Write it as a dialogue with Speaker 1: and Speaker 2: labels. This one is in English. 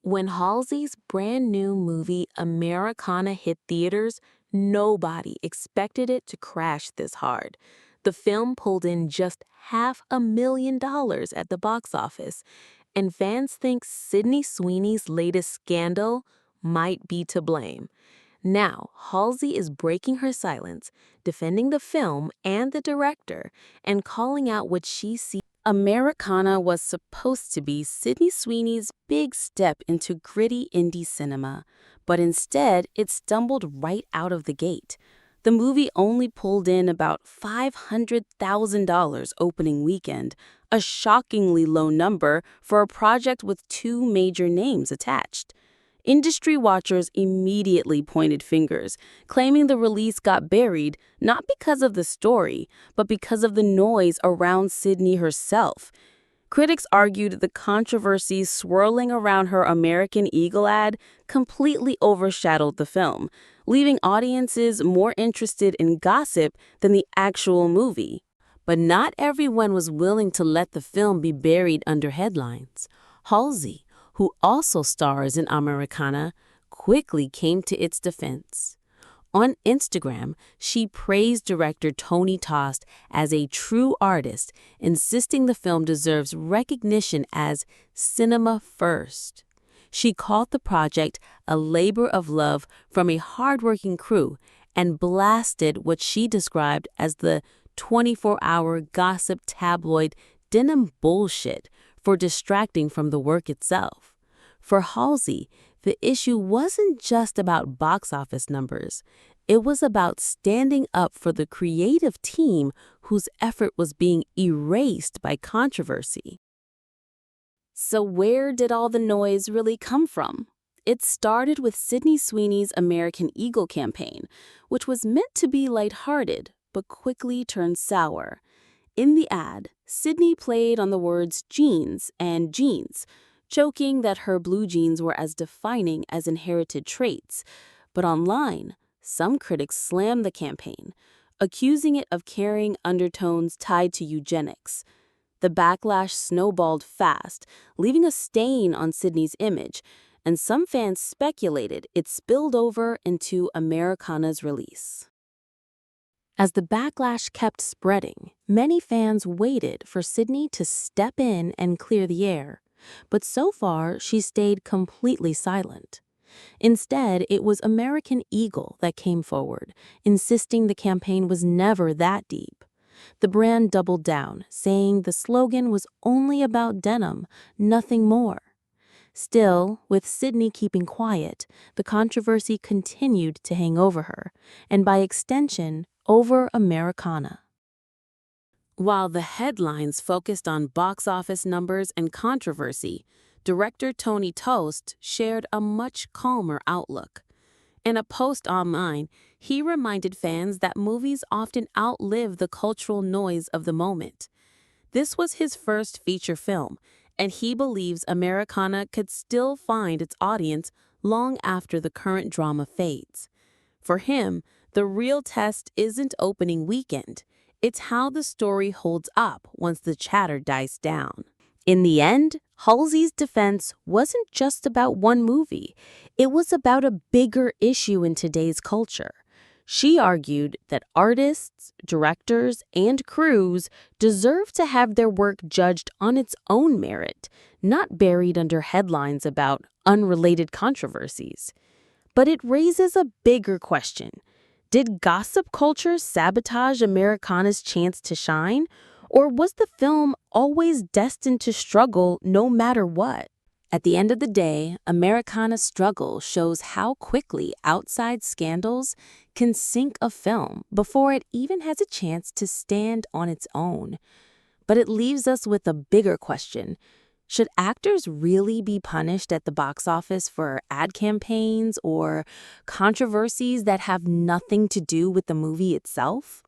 Speaker 1: When Halsey's brand new movie Americana hit theaters, nobody expected it to crash this hard. The film pulled in just $500,000 at the box office, and fans think Sydney Sweeney's latest scandal might be to blame. Now, Halsey is breaking her silence, defending the film and the director, and calling out what she sees. Americana was supposed to be Sydney Sweeney's big step into gritty indie cinema, but instead it stumbled right out of the gate. The movie only pulled in about $500,000 opening weekend, a shockingly low number for a project with two major names attached. Industry watchers immediately pointed fingers, claiming the release got buried not because of the story, but because of the noise around Sydney herself. Critics argued the controversy swirling around her American Eagle ad completely overshadowed the film, leaving audiences more interested in gossip than the actual movie. But not everyone was willing to let the film be buried under headlines. Halsey, who also stars in Americana, quickly came to its defense. On Instagram, she praised director Tony Tost as a true artist, insisting the film deserves recognition as cinema first. She called the project a labor of love from a hardworking crew and blasted what she described as the 24-hour gossip tabloid denim bullshit for distracting from the work itself. For Halsey, the issue wasn't just about box office numbers. It was about standing up for the creative team whose effort was being erased by controversy. So where did all the noise really come from? It started with Sydney Sweeney's American Eagle campaign, which was meant to be lighthearted, but quickly turned sour. In the ad, Sydney played on the words jeans and jeans, joking that her blue jeans were as defining as inherited traits. But online, some critics slammed the campaign, accusing it of carrying undertones tied to eugenics. The backlash snowballed fast, leaving a stain on Sydney's image, and some fans speculated it spilled over into Americana's release. As the backlash kept spreading, many fans waited for Sydney to step in and clear the air. But so far, she stayed completely silent. Instead, it was American Eagle that came forward, insisting the campaign was never that deep. The brand doubled down, saying the slogan was only about denim, nothing more. Still, with Sydney keeping quiet, the controversy continued to hang over her, and by extension, over Americana. While the headlines focused on box office numbers and controversy, director Tony Tost shared a much calmer outlook. In a post online, he reminded fans that movies often outlive the cultural noise of the moment. This was his first feature film, and he believes Americana could still find its audience long after the current drama fades. For him, the real test isn't opening weekend. It's how the story holds up once the chatter dies down. In the end, Halsey's defense wasn't just about one movie. It was about a bigger issue in today's culture. She argued that artists, directors, and crews deserve to have their work judged on its own merit, not buried under headlines about unrelated controversies. But it raises a bigger question. Did gossip culture sabotage Americana's chance to shine, or was the film always destined to struggle no matter what? At the end of the day, Americana's struggle shows how quickly outside scandals can sink a film before it even has a chance to stand on its own. But it leaves us with a bigger question. Should actors really be punished at the box office for ad campaigns or controversies that have nothing to do with the movie itself?